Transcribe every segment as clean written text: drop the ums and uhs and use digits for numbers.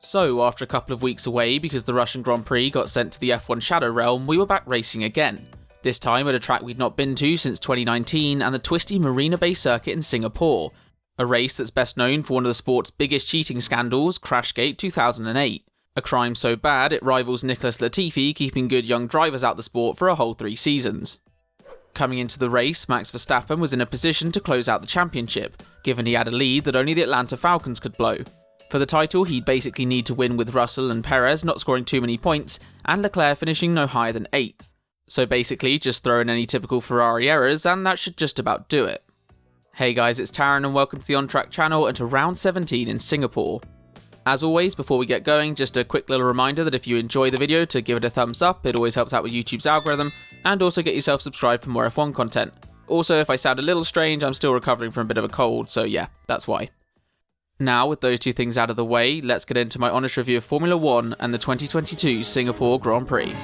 So, after a couple of weeks away because the Russian Grand Prix got sent to the F1 Shadow Realm, we were back racing again. This time at a track we'd not been to since 2019 and the twisty Marina Bay Circuit in Singapore. A race that's best known for one of the sport's biggest cheating scandals, Crashgate 2008. A crime so bad it rivals Nicholas Latifi keeping good young drivers out the sport for a whole 3 seasons. Coming into the race, Max Verstappen was in a position to close out the championship, given he had a lead that only the Atlanta Falcons could blow. For the title, he'd basically need to win with Russell and Perez not scoring too many points, and Leclerc finishing no higher than 8th. So basically, just throw in any typical Ferrari errors, and that should just about do it. Hey guys, it's Taron and welcome to the On Track channel and to round 17 in Singapore. As always, before we get going, just a quick little reminder that if you enjoy the video to give it a thumbs up, it always helps out with YouTube's algorithm, and also get yourself subscribed for more F1 content. Also, if I sound a little strange, I'm still recovering from a bit of a cold, so yeah, that's why. Now, with those two things out of the way, let's get into my honest review of Formula 1 and the 2022 Singapore Grand Prix.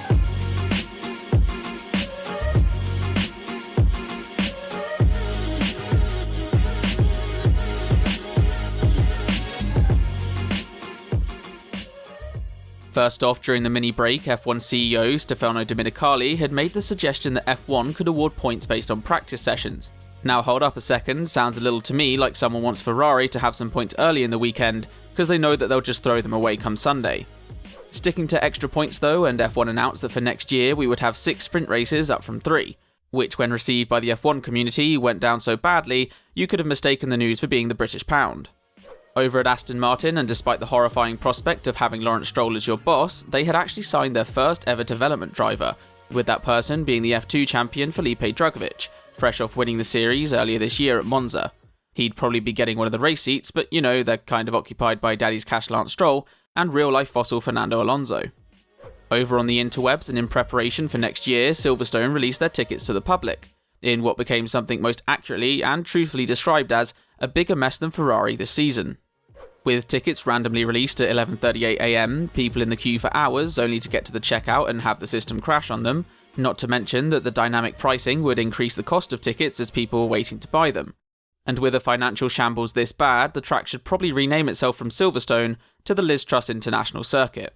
First off, during the mini break, F1 CEO Stefano Domenicali had made the suggestion that F1 could award points based on practice sessions. Now hold up a second, sounds a little to me like someone wants Ferrari to have some points early in the weekend, because they know that they'll just throw them away come Sunday. Sticking to extra points though, and F1 announced that for next year we would have 6 sprint races up from 3, which when received by the F1 community went down so badly, you could have mistaken the news for being the British pound. Over at Aston Martin, and despite the horrifying prospect of having Lawrence Stroll as your boss, they had actually signed their first ever development driver, with that person being the F2 champion Felipe Drugovich, fresh off winning the series earlier this year at Monza. He'd probably be getting one of the race seats, but you know, they're kind of occupied by Daddy's cash Lance Stroll and real-life fossil Fernando Alonso. Over on the interwebs and in preparation for next year, Silverstone released their tickets to the public, in what became something most accurately and truthfully described as a bigger mess than Ferrari this season. With tickets randomly released at 11:38 AM, people in the queue for hours only to get to the checkout and have the system crash on them, not to mention that the dynamic pricing would increase the cost of tickets as people were waiting to buy them. And with a financial shambles this bad, the track should probably rename itself from Silverstone to the Liz Truss International Circuit.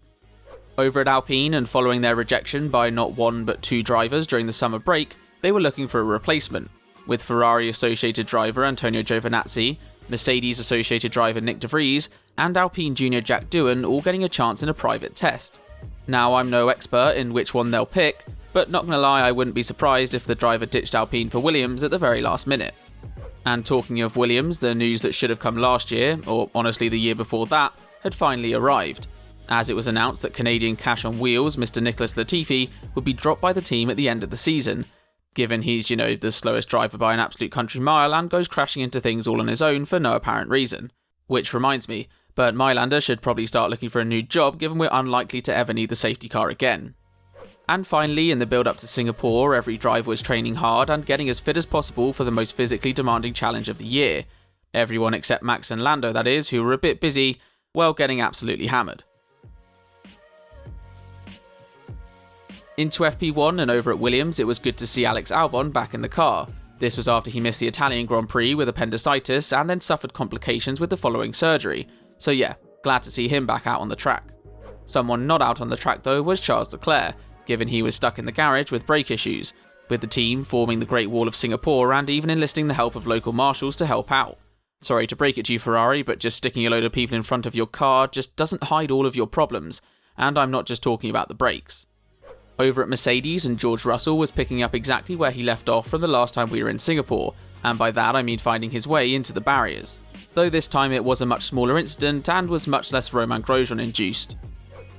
Over at Alpine, and following their rejection by not 1 but 2 drivers during the summer break, they were looking for a replacement, with Ferrari associated driver Antonio Giovinazzi, Mercedes associated driver Nick De Vries, and Alpine junior Jack Doohan all getting a chance in a private test. Now, I'm no expert in which one they'll pick, but not gonna lie, I wouldn't be surprised if the driver ditched Alpine for Williams at the very last minute. And talking of Williams, the news that should have come last year, or honestly the year before that, had finally arrived, as it was announced that Canadian cash on wheels Mr. Nicholas Latifi would be dropped by the team at the end of the season, given he's, the slowest driver by an absolute country mile and goes crashing into things all on his own for no apparent reason. Which reminds me, Bert Mylander should probably start looking for a new job given we're unlikely to ever need the safety car again. And finally, in the build-up to Singapore, every driver was training hard and getting as fit as possible for the most physically demanding challenge of the year. Everyone except Max and Lando, that is, who were a bit busy, getting absolutely hammered. Into FP1 and over at Williams, it was good to see Alex Albon back in the car. This was after he missed the Italian Grand Prix with appendicitis and then suffered complications with the following surgery. So yeah, glad to see him back out on the track. Someone not out on the track though was Charles Leclerc, given he was stuck in the garage with brake issues, with the team forming the Great Wall of Singapore and even enlisting the help of local marshals to help out. Sorry to break it to you, Ferrari, but just sticking a load of people in front of your car just doesn't hide all of your problems, and I'm not just talking about the brakes. Over at Mercedes, and George Russell was picking up exactly where he left off from the last time we were in Singapore, and by that I mean finding his way into the barriers. Though this time it was a much smaller incident and was much less Romain Grosjean induced.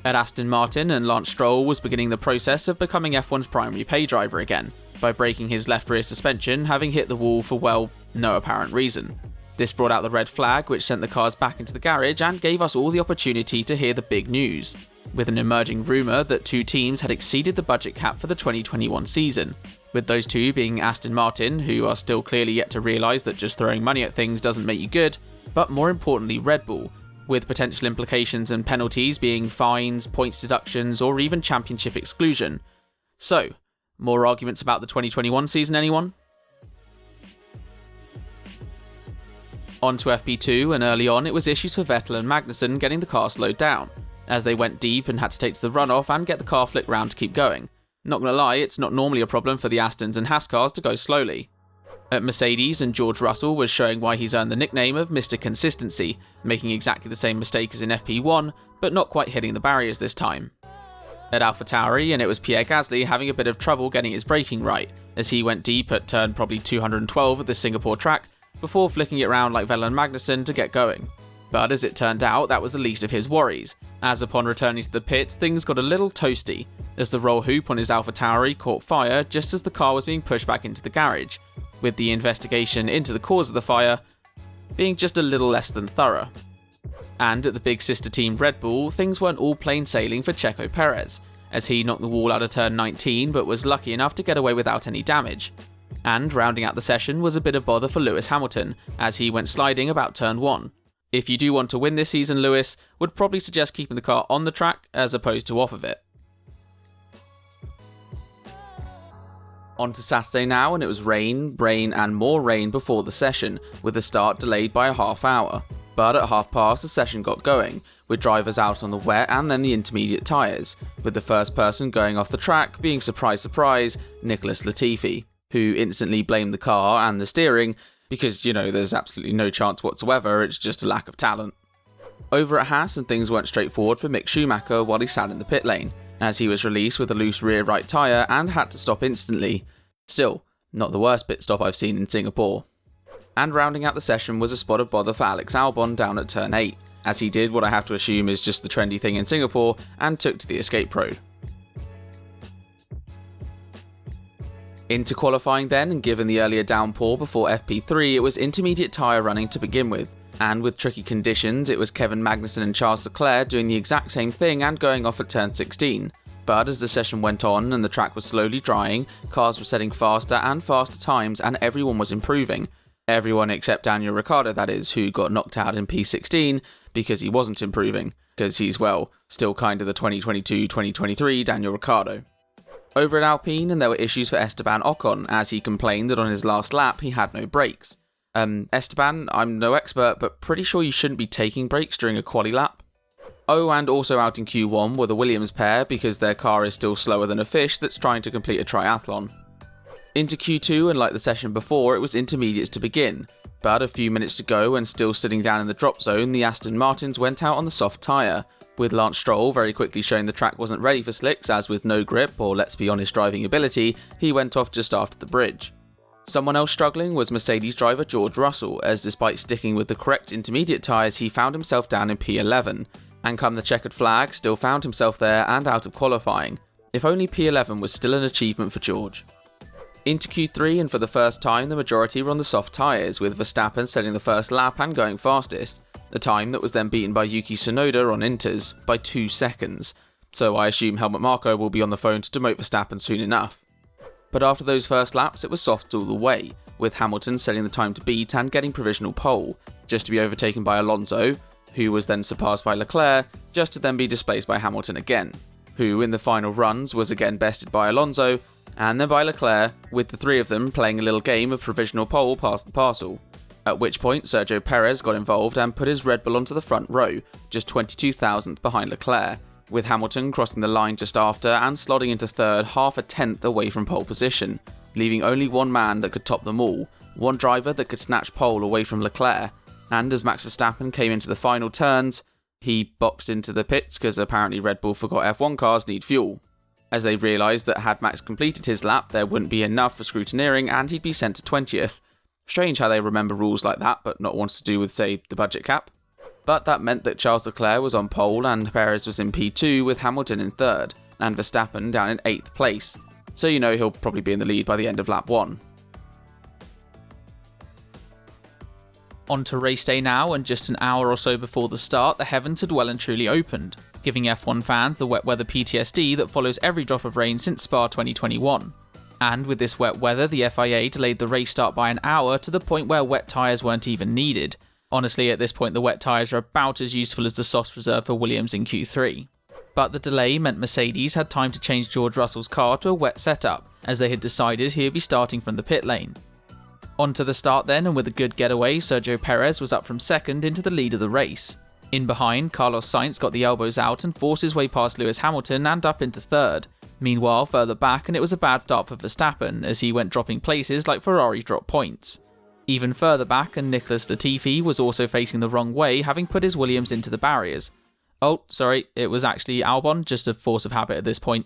At Aston Martin, and Lance Stroll was beginning the process of becoming F1's primary pay driver again, by breaking his left rear suspension, having hit the wall for, no apparent reason. This brought out the red flag, which sent the cars back into the garage and gave us all the opportunity to hear the big news, with an emerging rumour that 2 teams had exceeded the budget cap for the 2021 season, with those 2 being Aston Martin, who are still clearly yet to realise that just throwing money at things doesn't make you good, but more importantly Red Bull, with potential implications and penalties being fines, points deductions, or even championship exclusion. So, more arguments about the 2021 season, anyone? On to FP2, and early on it was issues for Vettel and Magnussen getting the car slowed down, as they went deep and had to take to the runoff and get the car flicked round to keep going. Not gonna lie, it's not normally a problem for the Astons and Haas cars to go slowly. At Mercedes, and George Russell was showing why he's earned the nickname of Mr. Consistency, making exactly the same mistake as in FP1, but not quite hitting the barriers this time. At AlphaTauri, and it was Pierre Gasly having a bit of trouble getting his braking right, as he went deep at turn probably 212 at the Singapore track, before flicking it round like Vettel and Magnussen to get going. But as it turned out, that was the least of his worries, as upon returning to the pits things got a little toasty, as the roll hoop on his AlphaTauri caught fire just as the car was being pushed back into the garage, with the investigation into the cause of the fire being just a little less than thorough. And at the big sister team Red Bull, things weren't all plain sailing for Checo Perez, as he knocked the wall out of turn 19 but was lucky enough to get away without any damage. And rounding out the session was a bit of bother for Lewis Hamilton, as he went sliding about turn 1. If you do want to win this season, Lewis would probably suggest keeping the car on the track as opposed to off of it. On to Saturday now, and it was rain, and more rain before the session, with the start delayed by a half hour. But at 1:30 the session got going, with drivers out on the wet and then the intermediate tyres, with the first person going off the track being, surprise surprise, Nicholas Latifi, who instantly blamed the car and the steering because, there's absolutely no chance whatsoever, it's just a lack of talent. Over at Haas, and things weren't straightforward for Mick Schumacher while he sat in the pit lane, as he was released with a loose rear right tyre and had to stop instantly. Still, not the worst pit stop I've seen in Singapore. And rounding out the session was a spot of bother for Alex Albon down at turn 8, as he did what I have to assume is just the trendy thing in Singapore and took to the escape road. Into qualifying then, and given the earlier downpour before FP3, it was intermediate tyre running to begin with. And with tricky conditions, it was Kevin Magnussen and Charles Leclerc doing the exact same thing and going off at turn 16. But as the session went on and the track was slowly drying, cars were setting faster and faster times and everyone was improving. Everyone except Daniel Ricciardo, that is, who got knocked out in P16 because he wasn't improving, because he's, still kind of the 2022-2023 Daniel Ricciardo. Over at Alpine, and there were issues for Esteban Ocon, as he complained that on his last lap he had no brakes. Esteban, I'm no expert, but pretty sure you shouldn't be taking brakes during a quali lap. Oh, and also out in Q1 were the Williams pair, because their car is still slower than a fish that's trying to complete a triathlon. Into Q2, and like the session before, it was intermediates to begin, but a few minutes to go and still sitting down in the drop zone, the Aston Martins went out on the soft tyre, with Lance Stroll very quickly showing the track wasn't ready for slicks, as with no grip, or let's be honest, driving ability, he went off just after the bridge. Someone else struggling was Mercedes driver George Russell, as despite sticking with the correct intermediate tyres, he found himself down in P11, and come the checkered flag, still found himself there and out of qualifying. If only P11 was still an achievement for George. Into Q3, and for the first time the majority were on the soft tyres, with Verstappen setting the first lap and going fastest, a time that was then beaten by Yuki Tsunoda on Inters by 2 seconds, so I assume Helmut Marko will be on the phone to demote Verstappen soon enough. But after those first laps it was soft all the way, with Hamilton setting the time to beat and getting provisional pole, just to be overtaken by Alonso, who was then surpassed by Leclerc, just to then be displaced by Hamilton again, who in the final runs was again bested by Alonso, and then by Leclerc, with the three of them playing a little game of provisional pole past the parcel. At which point Sergio Perez got involved and put his Red Bull onto the front row, just 22,000th behind Leclerc, with Hamilton crossing the line just after and slotting into third half a tenth away from pole position, leaving only one man that could top them all, one driver that could snatch pole away from Leclerc, and as Max Verstappen came into the final turns, he boxed into the pits because apparently Red Bull forgot F1 cars need fuel, as they realised that had Max completed his lap there wouldn't be enough for scrutineering and he'd be sent to 20th. Strange how they remember rules like that, but not ones to do with, say, the budget cap. But that meant that Charles Leclerc was on pole and Perez was in P2 with Hamilton in third, and Verstappen down in 8th place, so he'll probably be in the lead by the end of lap 1. On to race day now, and just an hour or so before the start, the heavens had well and truly opened, giving F1 fans the wet weather PTSD that follows every drop of rain since Spa 2021. And with this wet weather, the FIA delayed the race start by an hour to the point where wet tyres weren't even needed. Honestly, at this point the wet tyres are about as useful as the softs reserved for Williams in Q3. But the delay meant Mercedes had time to change George Russell's car to a wet setup, as they had decided he would be starting from the pit lane. On to the start then, and with a good getaway, Sergio Perez was up from second into the lead of the race. In behind, Carlos Sainz got the elbows out and forced his way past Lewis Hamilton and up into third. Meanwhile, further back, and it was a bad start for Verstappen, as he went dropping places like Ferrari dropped points. Even further back, and Nicholas Latifi was also facing the wrong way, having put his Williams into the barriers. Oh, sorry, it was actually Albon, just a force of habit at this point.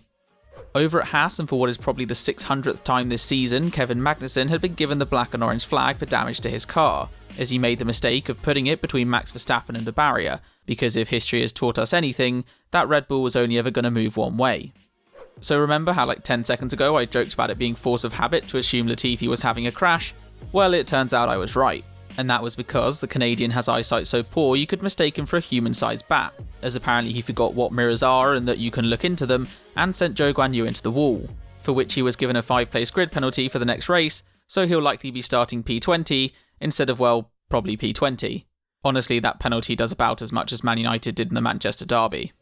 Over at Haas, and for what is probably the 600th time this season, Kevin Magnussen had been given the black and orange flag for damage to his car, as he made the mistake of putting it between Max Verstappen and a barrier, because if history has taught us anything, that Red Bull was only ever going to move one way. So remember how like 10 seconds ago I joked about it being force of habit to assume Latifi was having a crash? Well, it turns out I was right. And that was because the Canadian has eyesight so poor you could mistake him for a human-sized bat, as apparently he forgot what mirrors are and that you can look into them, and sent Zhou Guanyu into the wall, for which he was given a 5-place grid penalty for the next race, so he'll likely be starting P20 instead of, well, probably P20. Honestly, that penalty does about as much as Man United did in the Manchester derby.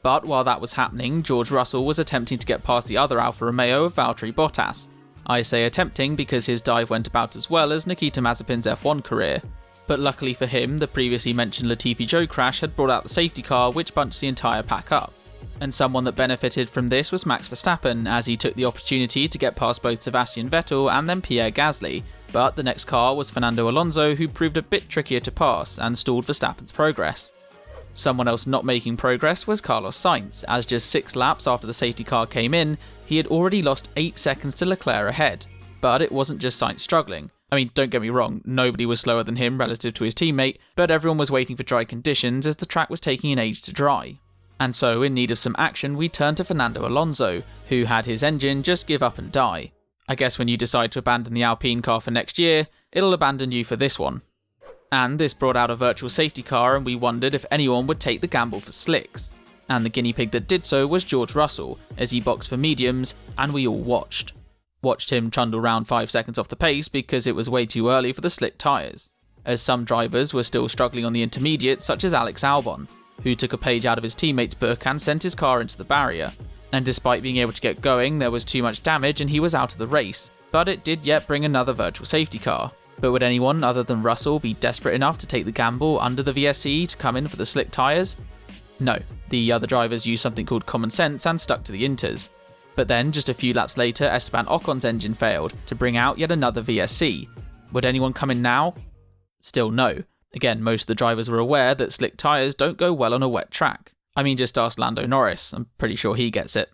But while that was happening, George Russell was attempting to get past the other Alfa Romeo of Valtteri Bottas. I say attempting because his dive went about as well as Nikita Mazepin's F1 career. But luckily for him, the previously mentioned Latifi Zhou crash had brought out the safety car, which bunched the entire pack up. And someone that benefited from this was Max Verstappen, as he took the opportunity to get past both Sebastian Vettel and then Pierre Gasly. But the next car was Fernando Alonso, who proved a bit trickier to pass and stalled Verstappen's progress. Someone else not making progress was Carlos Sainz, as just 6 laps after the safety car came in, he had already lost 8 seconds to Leclerc ahead. But it wasn't just Sainz struggling. I mean, don't get me wrong, nobody was slower than him relative to his teammate, but everyone was waiting for dry conditions as the track was taking an age to dry. And so, in need of some action, we turned to Fernando Alonso, who had his engine just give up and die. I guess when you decide to abandon the Alpine car for next year, it'll abandon you for this one. And this brought out a virtual safety car, and we wondered if anyone would take the gamble for slicks. And the guinea pig that did so was George Russell, as he boxed for mediums, and we all watched. Watched him trundle round 5 seconds off the pace because it was way too early for the slick tyres. As some drivers were still struggling on the intermediates, such as Alex Albon, who took a page out of his teammate's book and sent his car into the barrier. And despite being able to get going, there was too much damage and he was out of the race, but it did yet bring another virtual safety car. But would anyone other than Russell be desperate enough to take the gamble under the VSC to come in for the slick tyres? No, the other drivers used something called common sense and stuck to the inters. But then, just a few laps later, Esteban Ocon's engine failed to bring out yet another VSC. Would anyone come in now? Still no. Again, most of the drivers were aware that slick tyres don't go well on a wet track. I mean, just ask Lando Norris, I'm pretty sure he gets it.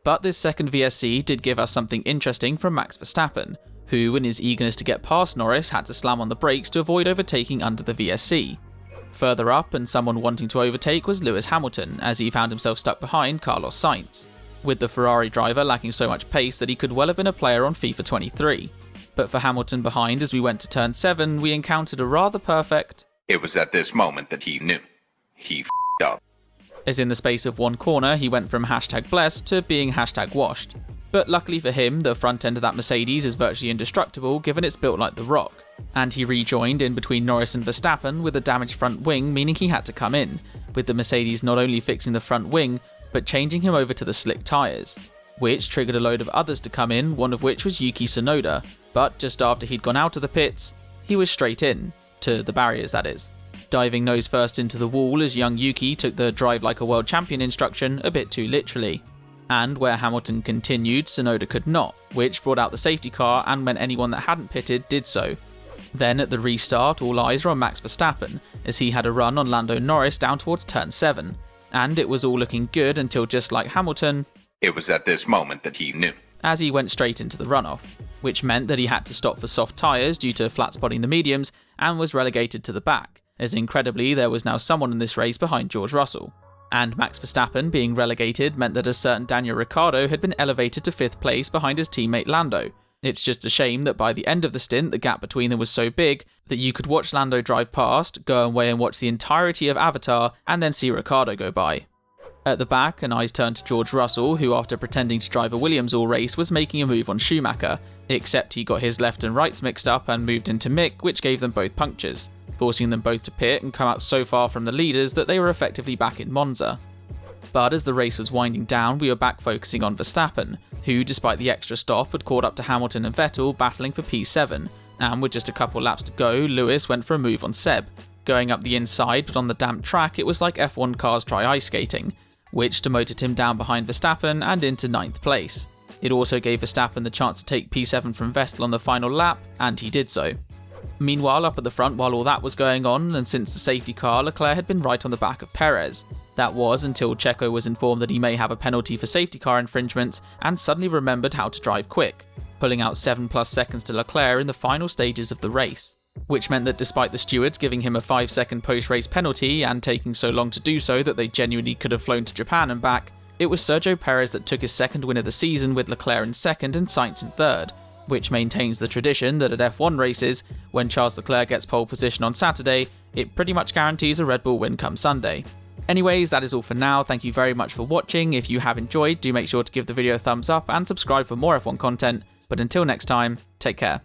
But this second VSC did give us something interesting from Max Verstappen, who, in his eagerness to get past Norris, had to slam on the brakes to avoid overtaking under the VSC. Further up, and someone wanting to overtake, was Lewis Hamilton, as he found himself stuck behind Carlos Sainz, with the Ferrari driver lacking so much pace that he could well have been a player on FIFA 23. But for Hamilton behind, as we went to turn 7, we encountered a rather perfect... It was at this moment that he knew. He f***ed up. As in the space of one corner, he went from #blessed to being #washed. But luckily for him, the front end of that Mercedes is virtually indestructible given it's built like the Rock. And he rejoined in between Norris and Verstappen with a damaged front wing, meaning he had to come in, with the Mercedes not only fixing the front wing, but changing him over to the slick tyres, which triggered a load of others to come in, one of which was Yuki Tsunoda, but just after he'd gone out of the pits, he was straight in, to the barriers that is, diving nose first into the wall as young Yuki took the drive like a world champion instruction a bit too literally. And where Hamilton continued, Tsunoda could not, which brought out the safety car and meant anyone that hadn't pitted did so. Then at the restart, all eyes were on Max Verstappen, as he had a run on Lando Norris down towards turn 7, and it was all looking good until, just like Hamilton, it was at this moment that he knew, as he went straight into the runoff, which meant that he had to stop for soft tyres due to flat spotting the mediums and was relegated to the back, as incredibly there was now someone in this race behind George Russell. And Max Verstappen being relegated meant that a certain Daniel Ricciardo had been elevated to 5th place behind his teammate Lando. It's just a shame that by the end of the stint, the gap between them was so big that you could watch Lando drive past, go away and watch the entirety of Avatar, and then see Ricciardo go by. At the back, an eyes turned to George Russell, who after pretending to drive a Williams all race was making a move on Schumacher, except he got his left and rights mixed up and moved into Mick, which gave them both punctures, forcing them both to pit and come out so far from the leaders that they were effectively back in Monza. But as the race was winding down, we were back focusing on Verstappen, who despite the extra stop had caught up to Hamilton and Vettel battling for P7, And with just a couple laps to go, Lewis went for a move on Seb, going up the inside, but on the damp track it was like F1 cars try ice skating, which demoted him down behind Verstappen and into 9th place. It also gave Verstappen the chance to take P7 from Vettel on the final lap, and he did so. Meanwhile, up at the front while all that was going on, and since the safety car, Leclerc had been right on the back of Perez. That was until Checo was informed that he may have a penalty for safety car infringements, and suddenly remembered how to drive quick, pulling out 7+ seconds to Leclerc in the final stages of the race. Which meant that despite the stewards giving him a 5-second post-race penalty and taking so long to do so that they genuinely could have flown to Japan and back, it was Sergio Perez that took his second win of the season with Leclerc in second and Sainz in third, which maintains the tradition that at F1 races, when Charles Leclerc gets pole position on Saturday, it pretty much guarantees a Red Bull win come Sunday. Anyways, that is all for now. Thank you very much for watching. If you have enjoyed, do make sure to give the video a thumbs up and subscribe for more F1 content. But until next time, take care.